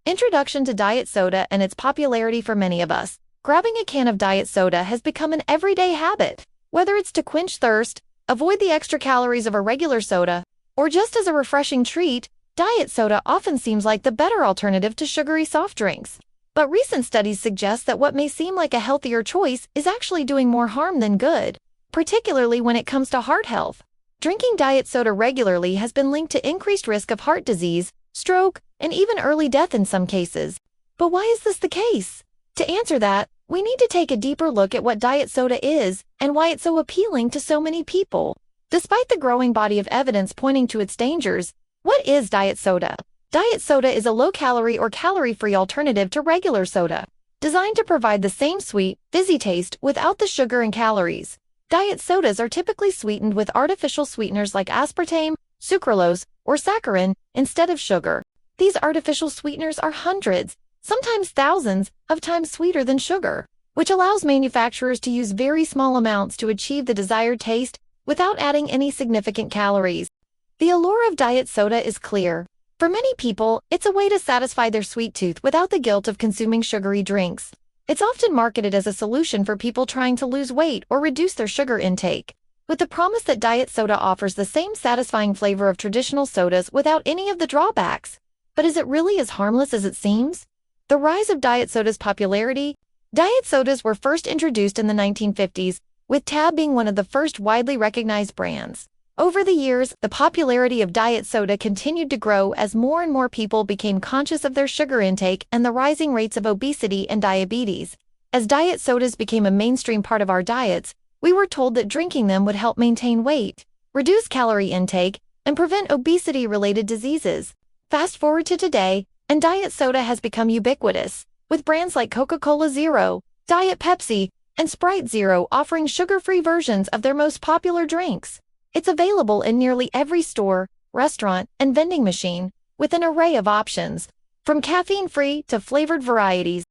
Introduction to diet soda and its popularity for many of us. Grabbing a can of diet soda has become an everyday habit. Whether it's to quench thirst, avoid the extra calories of a regular soda, or just as a refreshing treat, diet soda often seems like the better alternative to sugary soft drinks. But recent studies suggest that what may seem like a healthier choice is actually doing more harm than good, particularly when it comes to heart health. Drinking diet soda regularly has been linked to increased risk of heart disease, stroke, and even early death in some cases. But why is this the case? To answer that, we need to take a deeper look at what diet soda is and why it's so appealing to so many people. Despite the growing body of evidence pointing to its dangers, what is diet soda? Diet soda is a low-calorie or calorie-free alternative to regular soda, designed to provide the same sweet, fizzy taste without the sugar and calories. Diet sodas are typically sweetened with artificial sweeteners like aspartame, sucralose, or saccharin instead of sugar. These artificial sweeteners are hundreds, sometimes thousands, of times sweeter than sugar, which allows manufacturers to use very small amounts to achieve the desired taste without adding any significant calories. The allure of diet soda is clear. For many people, it's a way to satisfy their sweet tooth without the guilt of consuming sugary drinks. It's often marketed as a solution for people trying to lose weight or reduce their sugar intake, with the promise that diet soda offers the same satisfying flavor of traditional sodas without any of the drawbacks. But is it really as harmless as it seems? The rise of diet soda's popularity. Diet sodas were first introduced in the 1950s, with Tab being one of the first widely recognized brands. Over the years, the popularity of diet soda continued to grow as more and more people became conscious of their sugar intake and the rising rates of obesity and diabetes. As diet sodas became a mainstream part of our diets, we were told that drinking them would help maintain weight, reduce calorie intake, and prevent obesity-related diseases. Fast forward to today, and diet soda has become ubiquitous, with brands like Coca-Cola Zero, Diet Pepsi, and Sprite Zero offering sugar-free versions of their most popular drinks. It's available in nearly every store, restaurant, and vending machine, with an array of options, from caffeine-free to flavored varieties.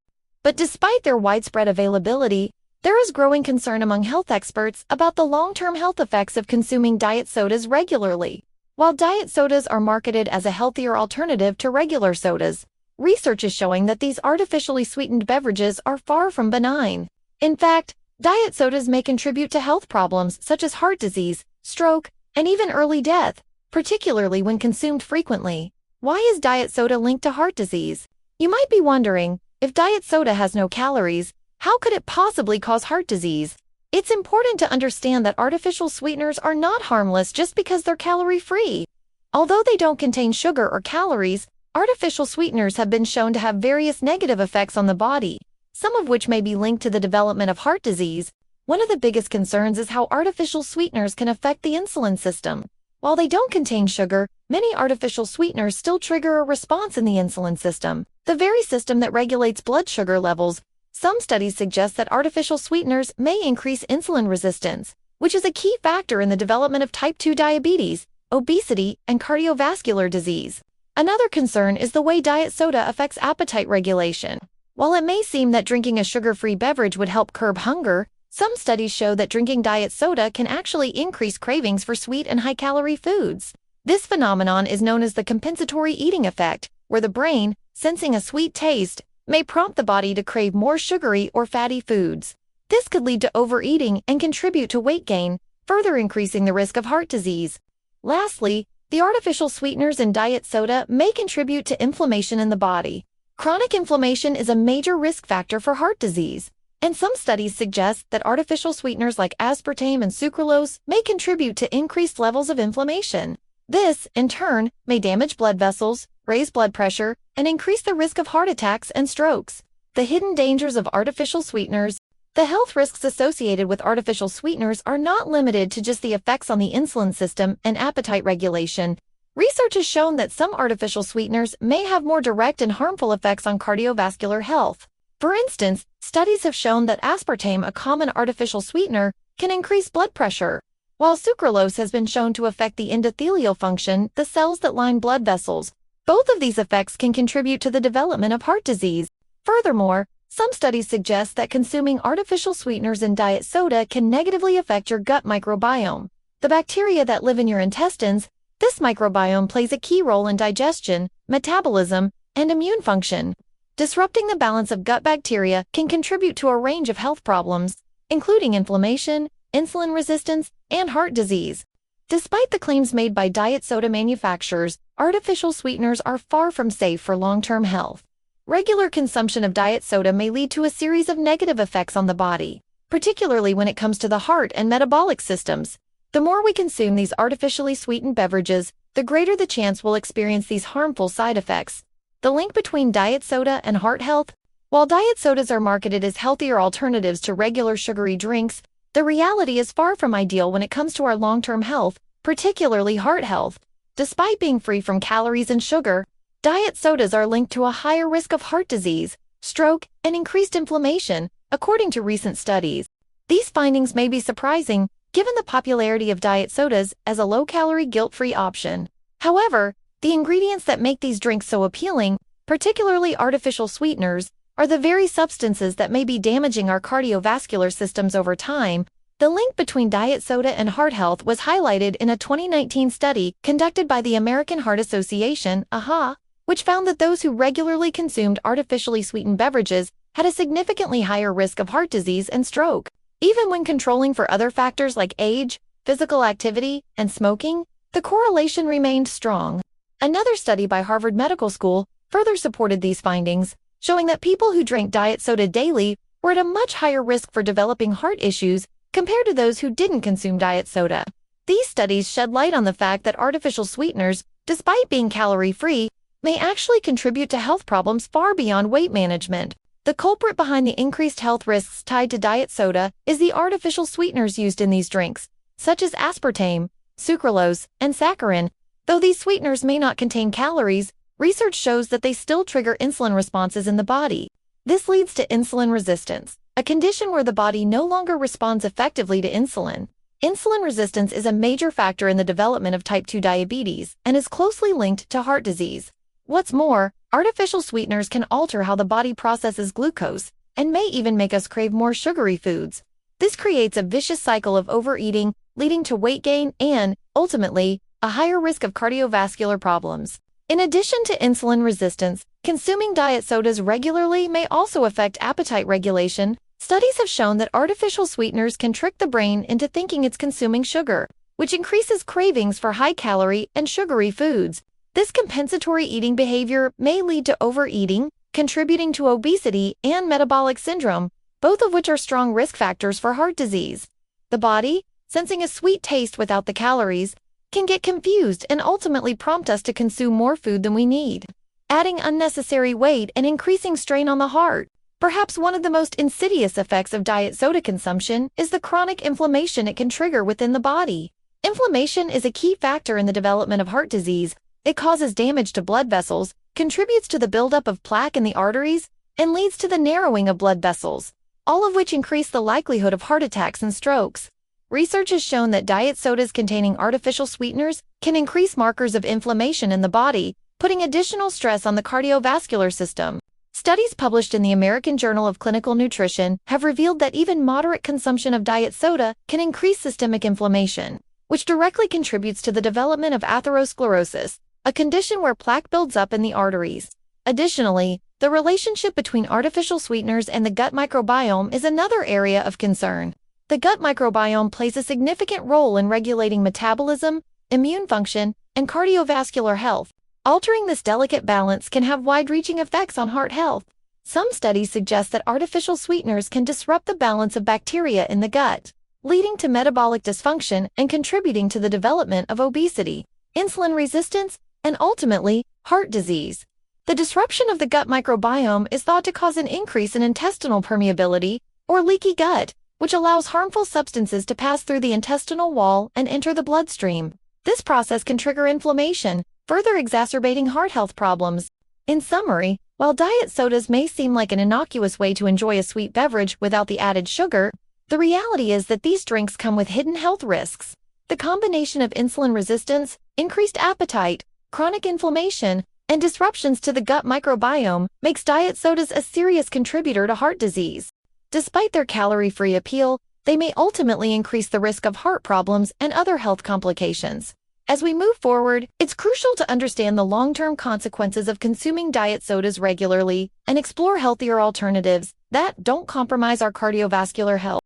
But despite their widespread availability, there is growing concern among health experts about the long-term health effects of consuming diet sodas regularly. While diet sodas are marketed as a healthier alternative to regular sodas, research is showing that these artificially sweetened beverages are far from benign. In fact, diet sodas may contribute to health problems such as heart disease, stroke, and even early death, particularly when consumed frequently. Why is diet soda linked to heart disease? You might be wondering, if diet soda has no calories, how could it possibly cause heart disease? It's important to understand that artificial sweeteners are not harmless just because they're calorie-free. Although they don't contain sugar or calories, artificial sweeteners have been shown to have various negative effects on the body, some of which may be linked to the development of heart disease. One of the biggest concerns is how artificial sweeteners can affect the insulin system. While they don't contain sugar, many artificial sweeteners still trigger a response in the insulin system, the very system that regulates blood sugar levels. Some studies suggest that artificial sweeteners may increase insulin resistance, which is a key factor in the development of type 2 diabetes, obesity, and cardiovascular disease. Another concern is the way diet soda affects appetite regulation. While it may seem that drinking a sugar-free beverage would help curb hunger, some studies show that drinking diet soda can actually increase cravings for sweet and high-calorie foods. This phenomenon is known as the compensatory eating effect, where the brain, sensing a sweet taste, may prompt the body to crave more sugary or fatty foods. This could lead to overeating and contribute to weight gain, further increasing the risk of heart disease. Lastly, the artificial sweeteners in diet soda may contribute to inflammation in the body. Chronic inflammation is a major risk factor for heart disease, and some studies suggest that artificial sweeteners like aspartame and sucralose may contribute to increased levels of inflammation. This, in turn, may damage blood vessels, raise blood pressure, and increase the risk of heart attacks and strokes. The hidden dangers of artificial sweeteners. The health risks associated with artificial sweeteners are not limited to just the effects on the insulin system and appetite regulation. Research has shown that some artificial sweeteners may have more direct and harmful effects on cardiovascular health. For instance, studies have shown that aspartame, a common artificial sweetener, can increase blood pressure, while sucralose has been shown to affect the endothelial function, the cells that line blood vessels. Both of these effects can contribute to the development of heart disease. Furthermore, some studies suggest that consuming artificial sweeteners in diet soda can negatively affect your gut microbiome, the bacteria that live in your intestines. This microbiome plays a key role in digestion, metabolism, and immune function. Disrupting the balance of gut bacteria can contribute to a range of health problems, including inflammation, insulin resistance, and heart disease. Despite the claims made by diet soda manufacturers, artificial sweeteners are far from safe for long-term health. Regular consumption of diet soda may lead to a series of negative effects on the body, particularly when it comes to the heart and metabolic systems. The more we consume these artificially sweetened beverages, the greater the chance we'll experience these harmful side effects. The link between diet soda and heart health. While diet sodas are marketed as healthier alternatives to regular sugary drinks, the reality is far from ideal when it comes to our long-term health, particularly heart health. Despite being free from calories and sugar, diet sodas are linked to a higher risk of heart disease, stroke, and increased inflammation, according to recent studies. These findings may be surprising, given the popularity of diet sodas as a low-calorie, guilt-free option. However, the ingredients that make these drinks so appealing, particularly artificial sweeteners, are the very substances that may be damaging our cardiovascular systems over time. The link between diet soda and heart health was highlighted in a 2019 study conducted by the American Heart Association, AHA, which found that those who regularly consumed artificially sweetened beverages had a significantly higher risk of heart disease and stroke. Even when controlling for other factors like age, physical activity, and smoking, the correlation remained strong. Another study by Harvard Medical School further supported these findings, showing that people who drank diet soda daily were at a much higher risk for developing heart issues compared to those who didn't consume diet soda. These studies shed light on the fact that artificial sweeteners, despite being calorie-free, may actually contribute to health problems far beyond weight management. The culprit behind the increased health risks tied to diet soda is the artificial sweeteners used in these drinks, such as aspartame, sucralose, and saccharin. Though these sweeteners may not contain calories, research shows that they still trigger insulin responses in the body. This leads to insulin resistance, a condition where the body no longer responds effectively to insulin. Insulin resistance is a major factor in the development of type 2 diabetes and is closely linked to heart disease. What's more, artificial sweeteners can alter how the body processes glucose and may even make us crave more sugary foods. This creates a vicious cycle of overeating, leading to weight gain and, ultimately, a higher risk of cardiovascular problems. In addition to insulin resistance, consuming diet sodas regularly may also affect appetite regulation. Studies have shown that artificial sweeteners can trick the brain into thinking it's consuming sugar, which increases cravings for high-calorie and sugary foods. This compensatory eating behavior may lead to overeating, contributing to obesity and metabolic syndrome, both of which are strong risk factors for heart disease. The body, sensing a sweet taste without the calories, can get confused and ultimately prompt us to consume more food than we need, adding unnecessary weight and increasing strain on the heart. Perhaps one of the most insidious effects of diet soda consumption is the chronic inflammation it can trigger within the body. Inflammation is a key factor in the development of heart disease. It causes damage to blood vessels, contributes to the buildup of plaque in the arteries, and leads to the narrowing of blood vessels, all of which increase the likelihood of heart attacks and strokes. Research has shown that diet sodas containing artificial sweeteners can increase markers of inflammation in the body, putting additional stress on the cardiovascular system. Studies published in the American Journal of Clinical Nutrition have revealed that even moderate consumption of diet soda can increase systemic inflammation, which directly contributes to the development of atherosclerosis, a condition where plaque builds up in the arteries. Additionally, the relationship between artificial sweeteners and the gut microbiome is another area of concern. The gut microbiome plays a significant role in regulating metabolism, immune function, and cardiovascular health. Altering this delicate balance can have wide-reaching effects on heart health. Some studies suggest that artificial sweeteners can disrupt the balance of bacteria in the gut, leading to metabolic dysfunction and contributing to the development of obesity, insulin resistance, and ultimately, heart disease. The disruption of the gut microbiome is thought to cause an increase in intestinal permeability, or leaky gut, which allows harmful substances to pass through the intestinal wall and enter the bloodstream. This process can trigger inflammation, further exacerbating heart health problems. In summary, while diet sodas may seem like an innocuous way to enjoy a sweet beverage without the added sugar, the reality is that these drinks come with hidden health risks. The combination of insulin resistance, increased appetite, chronic inflammation, and disruptions to the gut microbiome makes diet sodas a serious contributor to heart disease. Despite their calorie-free appeal, they may ultimately increase the risk of heart problems and other health complications. As we move forward, it's crucial to understand the long-term consequences of consuming diet sodas regularly and explore healthier alternatives that don't compromise our cardiovascular health.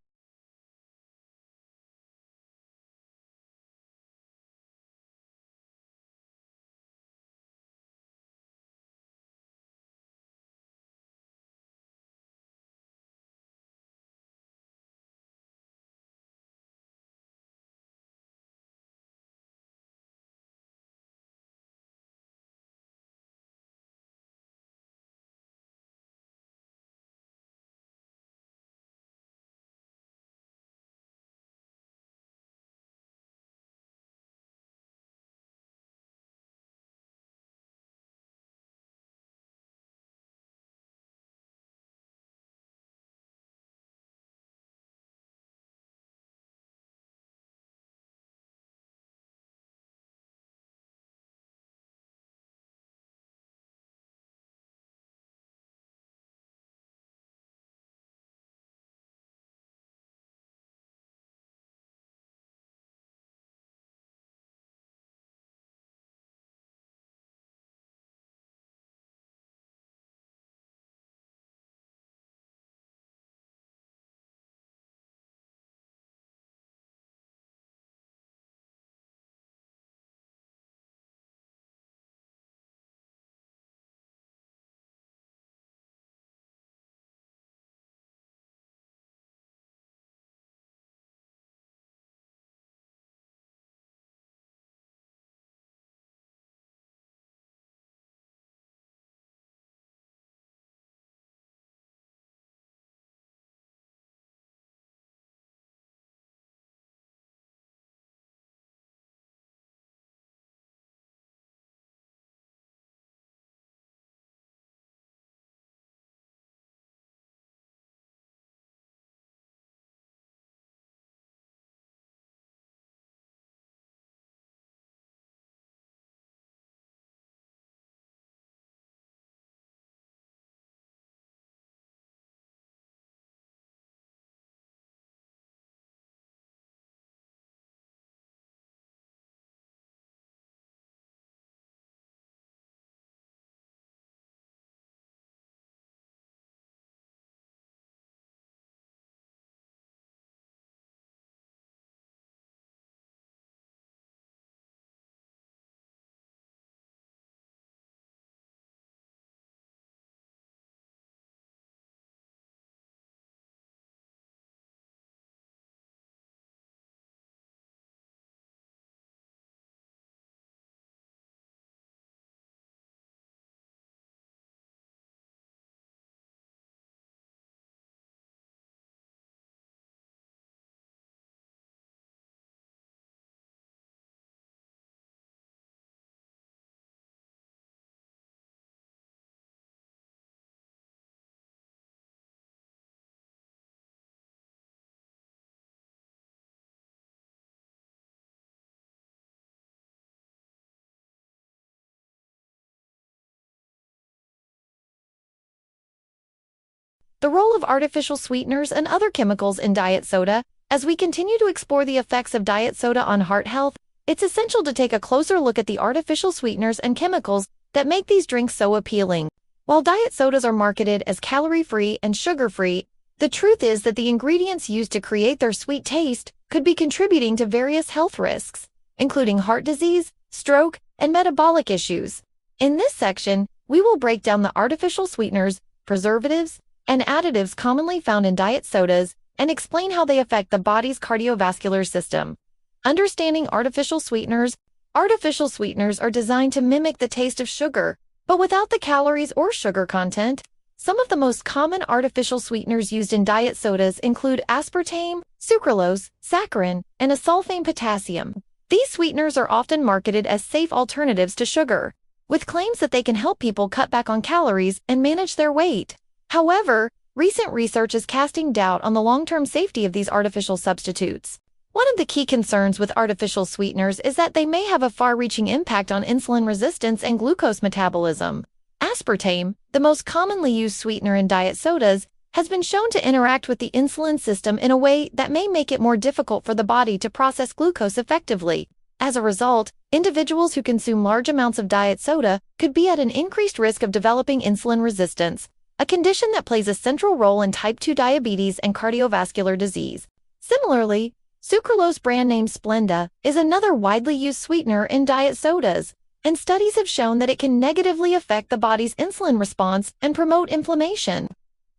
The role of artificial sweeteners and other chemicals in diet soda. As we continue to explore the effects of diet soda on heart health, it's essential to take a closer look at the artificial sweeteners and chemicals that make these drinks so appealing. While diet sodas are marketed as calorie-free and sugar-free, the truth is that the ingredients used to create their sweet taste could be contributing to various health risks, including heart disease, stroke, and metabolic issues. In this section, we will break down the artificial sweeteners, preservatives, and additives commonly found in diet sodas and explain how they affect the body's cardiovascular system. Understanding artificial sweeteners. Artificial sweeteners are designed to mimic the taste of sugar, but without the calories or sugar content. Some of the most common artificial sweeteners used in diet sodas include aspartame, sucralose, saccharin, and asulfame potassium. These sweeteners are often marketed as safe alternatives to sugar, with claims that they can help people cut back on calories and manage their weight. However, recent research is casting doubt on the long-term safety of these artificial substitutes. One of the key concerns with artificial sweeteners is that they may have a far-reaching impact on insulin resistance and glucose metabolism. Aspartame, the most commonly used sweetener in diet sodas, has been shown to interact with the insulin system in a way that may make it more difficult for the body to process glucose effectively. As a result, individuals who consume large amounts of diet soda could be at an increased risk of developing insulin resistance, a condition that plays a central role in type 2 diabetes and cardiovascular disease. Similarly, sucralose, brand name Splenda, is another widely used sweetener in diet sodas, and studies have shown that it can negatively affect the body's insulin response and promote inflammation.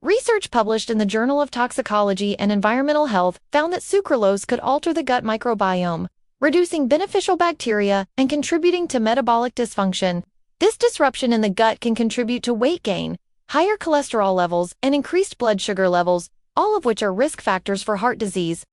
Research published in the Journal of Toxicology and Environmental Health found that sucralose could alter the gut microbiome, reducing beneficial bacteria and contributing to metabolic dysfunction. This disruption in the gut can contribute to weight gain, higher cholesterol levels, and increased blood sugar levels, all of which are risk factors for heart disease.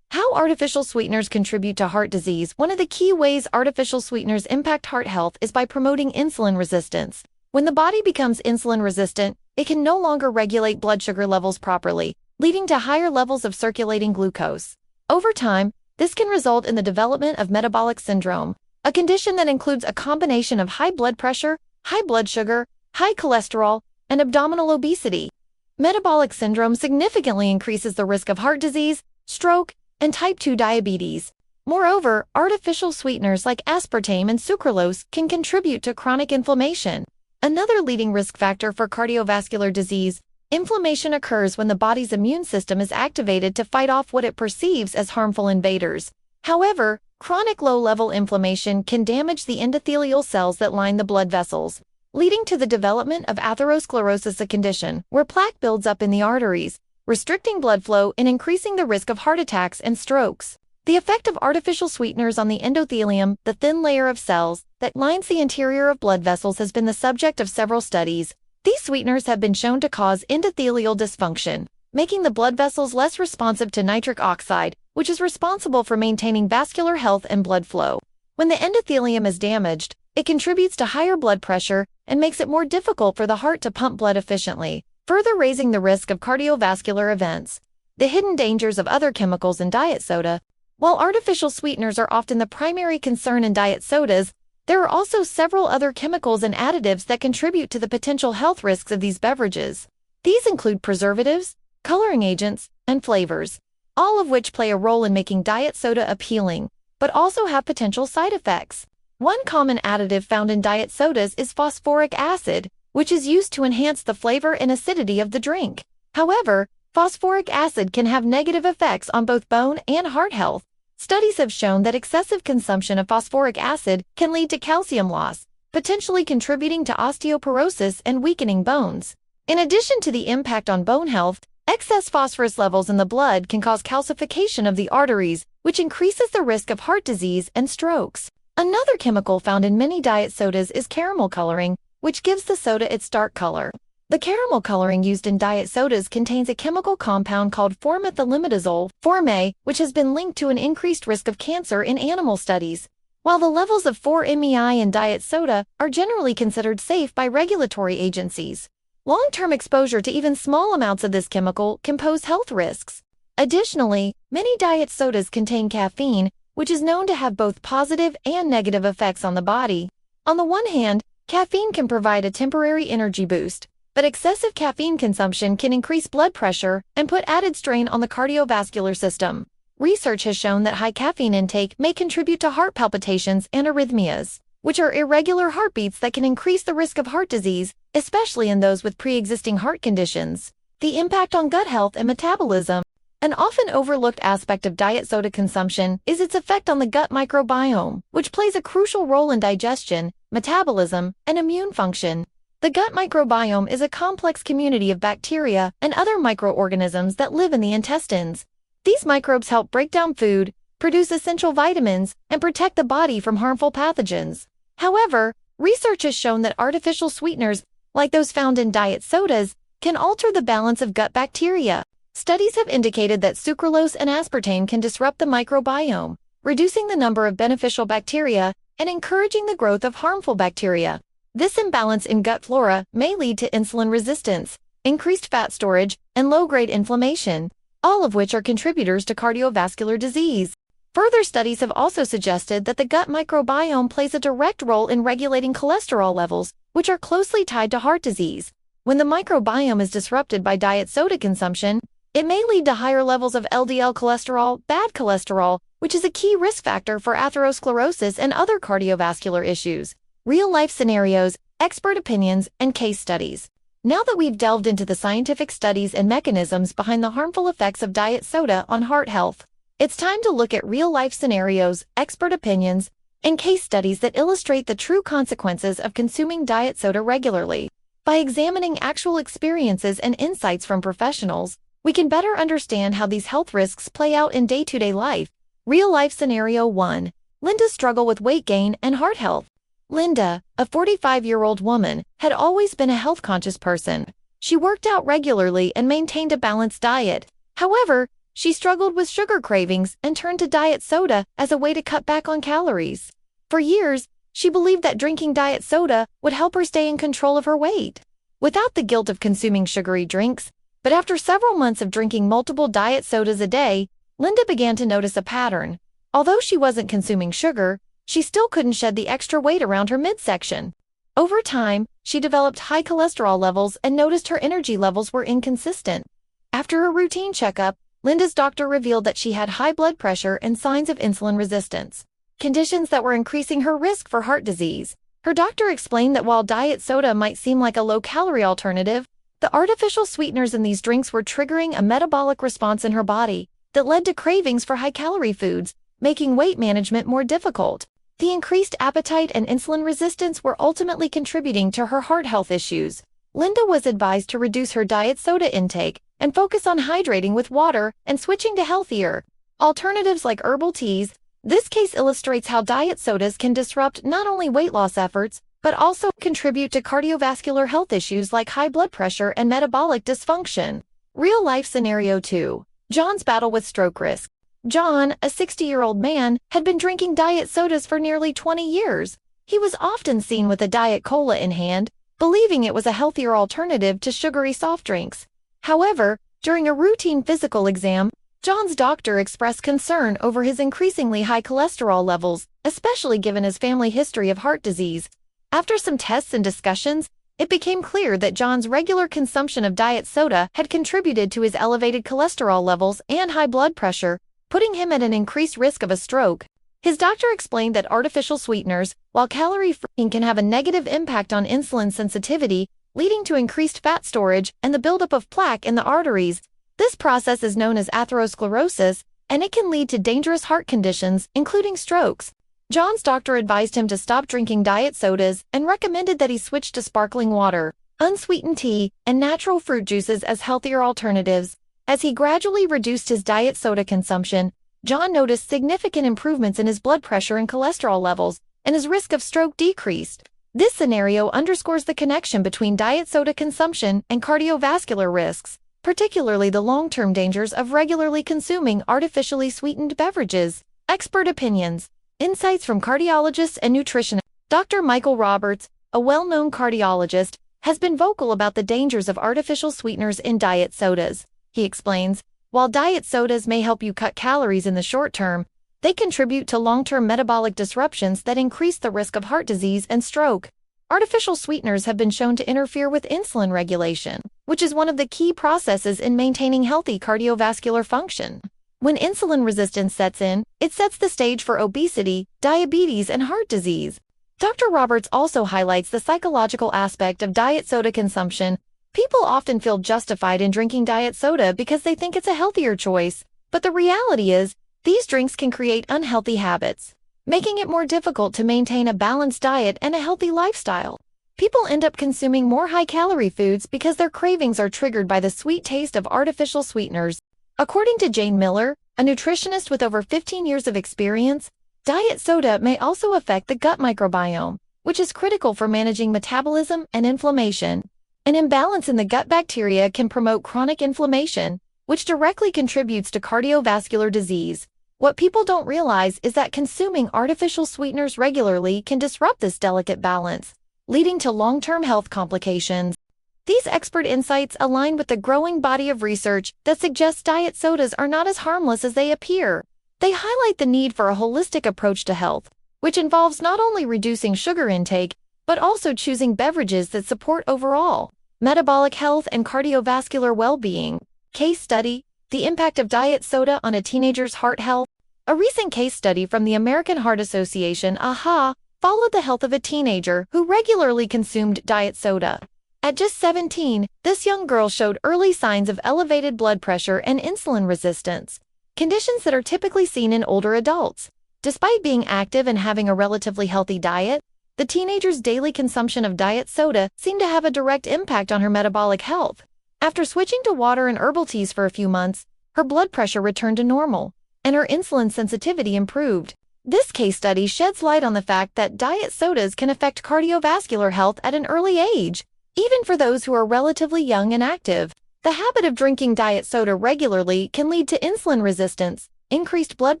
How artificial sweeteners contribute to heart disease? One of the key ways artificial sweeteners impact heart health is by promoting insulin resistance. When the body becomes insulin resistant, it can no longer regulate blood sugar levels properly, leading to higher levels of circulating glucose. Over time, this can result in the development of metabolic syndrome, a condition that includes a combination of high blood pressure, high blood sugar, high cholesterol, and abdominal obesity. Metabolic syndrome significantly increases the risk of heart disease, stroke, and type 2 diabetes. Moreover, artificial sweeteners like aspartame and sucralose can contribute to chronic inflammation. Another leading risk factor for cardiovascular disease. Inflammation occurs when the body's immune system is activated to fight off what it perceives as harmful invaders. However, chronic low-level inflammation can damage the endothelial cells that line the blood vessels, leading to the development of atherosclerosis, a condition where plaque builds up in the arteries, restricting blood flow and increasing the risk of heart attacks and strokes. The effect of artificial sweeteners on the endothelium, the thin layer of cells that lines the interior of blood vessels, has been the subject of several studies. These sweeteners have been shown to cause endothelial dysfunction, making the blood vessels less responsive to nitric oxide, which is responsible for maintaining vascular health and blood flow. When the endothelium is damaged, it contributes to higher blood pressure and makes it more difficult for the heart to pump blood efficiently, further raising the risk of cardiovascular events. The hidden dangers of other chemicals in diet soda. While artificial sweeteners are often the primary concern in diet sodas, there are also several other chemicals and additives that contribute to the potential health risks of these beverages. These include preservatives, coloring agents, and flavors, all of which play a role in making diet soda appealing, but also have potential side effects. One common additive found in diet sodas is phosphoric acid, which is used to enhance the flavor and acidity of the drink. However, phosphoric acid can have negative effects on both bone and heart health. Studies have shown that excessive consumption of phosphoric acid can lead to calcium loss, potentially contributing to osteoporosis and weakening bones. In addition to the impact on bone health, excess phosphorus levels in the blood can cause calcification of the arteries, which increases the risk of heart disease and strokes. Another chemical found in many diet sodas is caramel coloring, which gives the soda its dark color. The caramel coloring used in diet sodas contains a chemical compound called 4-methylimidazole, 4-Me, which has been linked to an increased risk of cancer in animal studies. While the levels of 4-MeI in diet soda are generally considered safe by regulatory agencies, long-term exposure to even small amounts of this chemical can pose health risks. Additionally, many diet sodas contain caffeine, which is known to have both positive and negative effects on the body. On the one hand, caffeine can provide a temporary energy boost, but excessive caffeine consumption can increase blood pressure and put added strain on the cardiovascular system. Research has shown that high caffeine intake may contribute to heart palpitations and arrhythmias, which are irregular heartbeats that can increase the risk of heart disease, especially in those with pre-existing heart conditions. The impact on gut health and metabolism. An often overlooked aspect of diet soda consumption is its effect on the gut microbiome, which plays a crucial role in digestion, metabolism, and immune function. The gut microbiome is a complex community of bacteria and other microorganisms that live in the intestines. These microbes help break down food, produce essential vitamins, and protect the body from harmful pathogens. However, research has shown that artificial sweeteners, like those found in diet sodas, can alter the balance of gut bacteria. Studies have indicated that sucralose and aspartame can disrupt the microbiome, reducing the number of beneficial bacteria and encouraging the growth of harmful bacteria. This imbalance in gut flora may lead to insulin resistance, increased fat storage, and low-grade inflammation, all of which are contributors to cardiovascular disease. Further studies have also suggested that the gut microbiome plays a direct role in regulating cholesterol levels, which are closely tied to heart disease. When the microbiome is disrupted by diet soda consumption, It may lead to higher levels of LDL cholesterol, bad cholesterol, which is a key risk factor for atherosclerosis and other cardiovascular issues. Real-life scenarios, expert opinions, and case studies. Now that we've delved into the scientific studies and mechanisms behind the harmful effects of diet soda on heart health, it's time to look at real-life scenarios, expert opinions, and case studies that illustrate the true consequences of consuming diet soda regularly. By examining actual experiences and insights from professionals, we can better understand how these health risks play out in day-to-day life. Real-life scenario 1. Linda's struggle with weight gain and heart health. Linda, a 45-year-old woman, had always been a health-conscious person. She worked out regularly and maintained a balanced diet. However, she struggled with sugar cravings and turned to diet soda as a way to cut back on calories. For years, she believed that drinking diet soda would help her stay in control of her weight, without the guilt of consuming sugary drinks. But after several months of drinking multiple diet sodas a day, Linda began to notice a pattern. Although she wasn't consuming sugar, she still couldn't shed the extra weight around her midsection. Over time, she developed high cholesterol levels and noticed her energy levels were inconsistent. After a routine checkup, Linda's doctor revealed that she had high blood pressure and signs of insulin resistance, conditions that were increasing her risk for heart disease. Her doctor explained that while diet soda might seem like a low-calorie alternative, the artificial sweeteners in these drinks were triggering a metabolic response in her body that led to cravings for high-calorie foods, making weight management more difficult. The increased appetite and insulin resistance were ultimately contributing to her heart health issues. Linda was advised to reduce her diet soda intake and focus on hydrating with water and switching to healthier alternatives like herbal teas. This case illustrates how diet sodas can disrupt not only weight loss efforts, but also contribute to cardiovascular health issues like high blood pressure and metabolic dysfunction. Real-life scenario 2. John's battle with stroke risk. John, a 60-year-old man, had been drinking diet sodas for nearly 20 years. He was often seen with a Diet Cola in hand, believing it was a healthier alternative to sugary soft drinks. However, during a routine physical exam, John's doctor expressed concern over his increasingly high cholesterol levels, especially given his family history of heart disease. After some tests and discussions, it became clear that John's regular consumption of diet soda had contributed to his elevated cholesterol levels and high blood pressure, putting him at an increased risk of a stroke. His doctor explained that artificial sweeteners, while calorie-free, can have a negative impact on insulin sensitivity, leading to increased fat storage and the buildup of plaque in the arteries. This process is known as atherosclerosis, and it can lead to dangerous heart conditions, including strokes. John's doctor advised him to stop drinking diet sodas and recommended that he switch to sparkling water, unsweetened tea, and natural fruit juices as healthier alternatives. As he gradually reduced his diet soda consumption, John noticed significant improvements in his blood pressure and cholesterol levels, and his risk of stroke decreased. This scenario underscores the connection between diet soda consumption and cardiovascular risks, particularly the long-term dangers of regularly consuming artificially sweetened beverages. Expert opinions. Insights from cardiologists and nutritionists. Dr. Michael Roberts, a well-known cardiologist, has been vocal about the dangers of artificial sweeteners in diet sodas. He explains, while diet sodas may help you cut calories in the short term, they contribute to long-term metabolic disruptions that increase the risk of heart disease and stroke. Artificial sweeteners have been shown to interfere with insulin regulation, which is one of the key processes in maintaining healthy cardiovascular function. When insulin resistance sets in, it sets the stage for obesity, diabetes, and heart disease. Dr. Roberts also highlights the psychological aspect of diet soda consumption. People often feel justified in drinking diet soda because they think it's a healthier choice, but the reality is, these drinks can create unhealthy habits, making it more difficult to maintain a balanced diet and a healthy lifestyle. People end up consuming more high-calorie foods because their cravings are triggered by the sweet taste of artificial sweeteners. According to Jane Miller, a nutritionist with over 15 years of experience, diet soda may also affect the gut microbiome, which is critical for managing metabolism and inflammation. An imbalance in the gut bacteria can promote chronic inflammation, which directly contributes to cardiovascular disease. What people don't realize is that consuming artificial sweeteners regularly can disrupt this delicate balance, leading to long-term health complications. These expert insights align with the growing body of research that suggests diet sodas are not as harmless as they appear. They highlight the need for a holistic approach to health, which involves not only reducing sugar intake, but also choosing beverages that support overall metabolic health and cardiovascular well-being. Case study: The impact of diet soda on a teenager's heart health. A recent case study from the American Heart Association, AHA, followed the health of a teenager who regularly consumed diet soda. At just 17, this young girl showed early signs of elevated blood pressure and insulin resistance, conditions that are typically seen in older adults. Despite being active and having a relatively healthy diet, the teenager's daily consumption of diet soda seemed to have a direct impact on her metabolic health. After switching to water and herbal teas for a few months, her blood pressure returned to normal, and her insulin sensitivity improved. This case study sheds light on the fact that diet sodas can affect cardiovascular health at an early age, even for those who are relatively young and active. The habit of drinking diet soda regularly can lead to insulin resistance, increased blood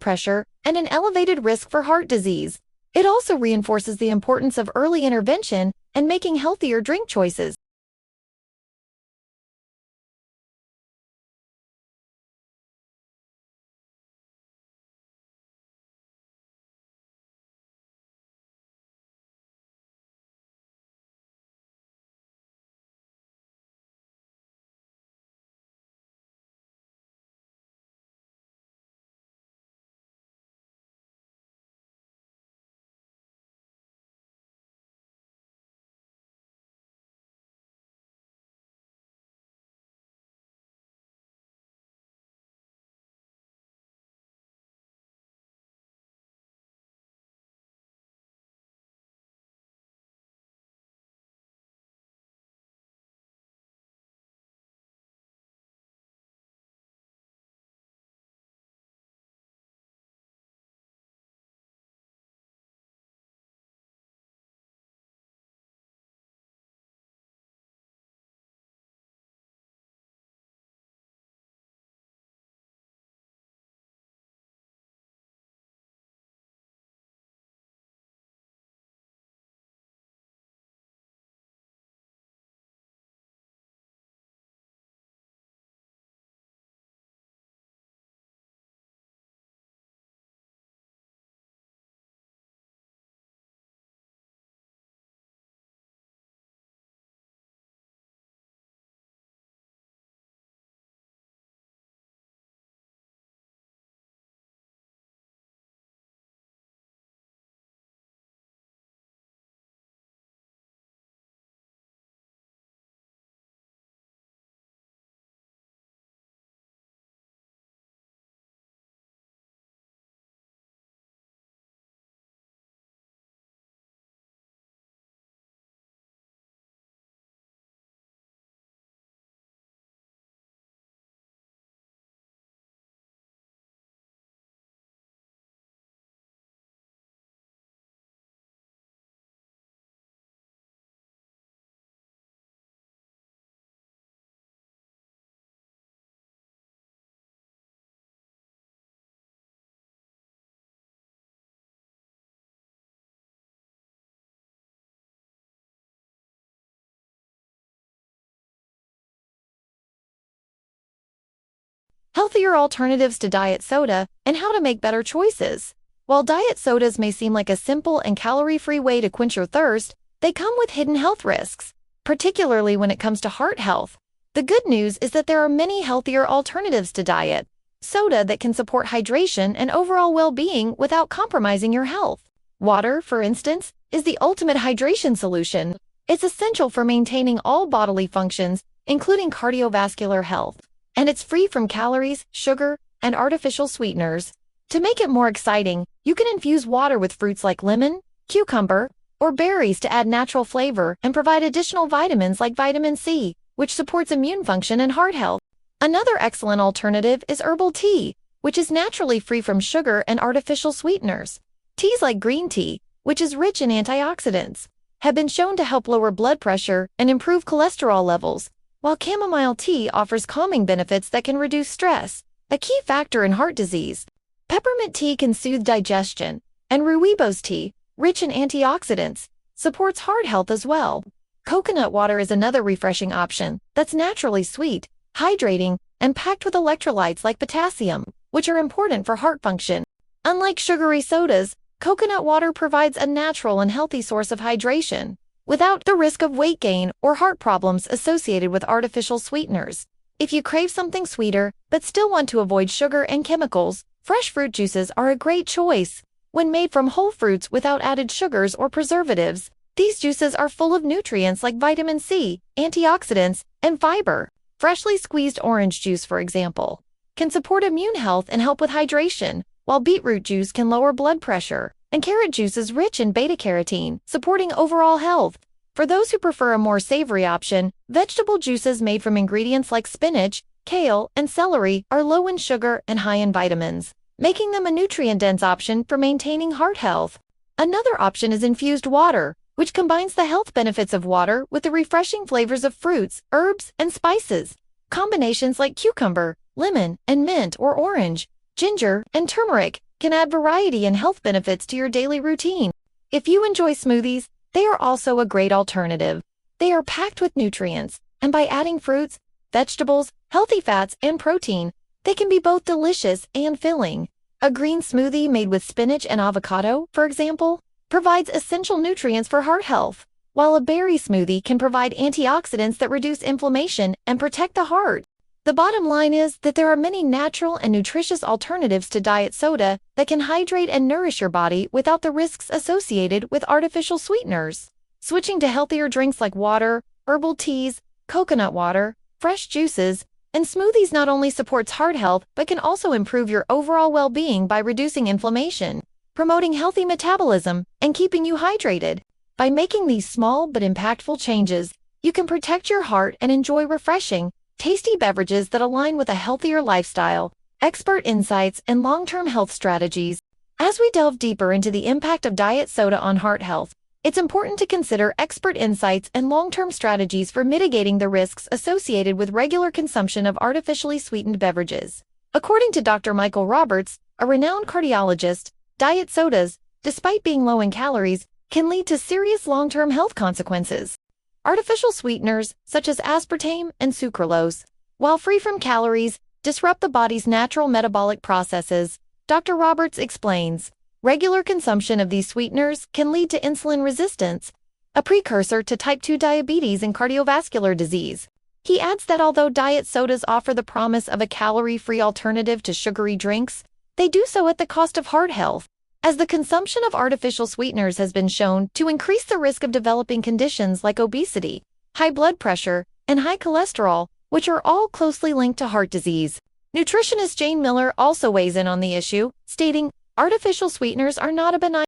pressure, and an elevated risk for heart disease. It also reinforces the importance of early intervention and making healthier drink choices. Healthier alternatives to diet soda and how to make better choices. While diet sodas may seem like a simple and calorie-free way to quench your thirst, they come with hidden health risks, particularly when it comes to heart health. The good news is that there are many healthier alternatives to diet soda that can support hydration and overall well-being without compromising your health. Water, for instance, is the ultimate hydration solution. It's essential for maintaining all bodily functions, including cardiovascular health, and it's free from calories, sugar, and artificial sweeteners. To make it more exciting, you can infuse water with fruits like lemon, cucumber, or berries to add natural flavor and provide additional vitamins like vitamin C, which supports immune function and heart health. Another excellent alternative is herbal tea, which is naturally free from sugar and artificial sweeteners. Teas like green tea, which is rich in antioxidants, have been shown to help lower blood pressure and improve cholesterol levels, while chamomile tea offers calming benefits that can reduce stress, a key factor in heart disease. Peppermint tea can soothe digestion, and rooibos tea, rich in antioxidants, supports heart health as well. Coconut water is another refreshing option that's naturally sweet, hydrating, and packed with electrolytes like potassium, which are important for heart function. Unlike sugary sodas, coconut water provides a natural and healthy source of hydration, without the risk of weight gain or heart problems associated with artificial sweeteners. If you crave something sweeter, but still want to avoid sugar and chemicals, fresh fruit juices are a great choice. When made from whole fruits without added sugars or preservatives, these juices are full of nutrients like vitamin C, antioxidants, and fiber. Freshly squeezed orange juice, for example, can support immune health and help with hydration, while beetroot juice can lower blood pressure, and carrot juice is rich in beta-carotene, supporting overall health. For those who prefer a more savory option, vegetable juices made from ingredients like spinach, kale, and celery are low in sugar and high in vitamins, making them a nutrient-dense option for maintaining heart health. Another option is infused water, which combines the health benefits of water with the refreshing flavors of fruits, herbs, and spices. Combinations like cucumber, lemon, and mint or orange, ginger, and turmeric can add variety and health benefits to your daily routine. If you enjoy smoothies, they are also a great alternative. They are packed with nutrients, and by adding fruits, vegetables, healthy fats, and protein, they can be both delicious and filling. A green smoothie made with spinach and avocado, for example, provides essential nutrients for heart health, while a berry smoothie can provide antioxidants that reduce inflammation and protect the heart. The bottom line is that there are many natural and nutritious alternatives to diet soda that can hydrate and nourish your body without the risks associated with artificial sweeteners. Switching to healthier drinks like water, herbal teas, coconut water, fresh juices, and smoothies not only supports heart health but can also improve your overall well-being by reducing inflammation, promoting healthy metabolism, and keeping you hydrated. By making these small but impactful changes, you can protect your heart and enjoy refreshing, tasty beverages that align with a healthier lifestyle. Expert insights and long-term health strategies. As we delve deeper into the impact of diet soda on heart health, it's important to consider expert insights and long-term strategies for mitigating the risks associated with regular consumption of artificially sweetened beverages. According to Dr. Michael Roberts, a renowned cardiologist, diet sodas, despite being low in calories, can lead to serious long-term health consequences. Artificial sweeteners, such as aspartame and sucralose, while free from calories, disrupt the body's natural metabolic processes. Dr. Roberts explains, regular consumption of these sweeteners can lead to insulin resistance, a precursor to type 2 diabetes and cardiovascular disease. He adds that although diet sodas offer the promise of a calorie-free alternative to sugary drinks, they do so at the cost of heart health, as the consumption of artificial sweeteners has been shown to increase the risk of developing conditions like obesity, high blood pressure, and high cholesterol, which are all closely linked to heart disease. Nutritionist Jane Miller also weighs in on the issue, stating, "Artificial sweeteners are not a benign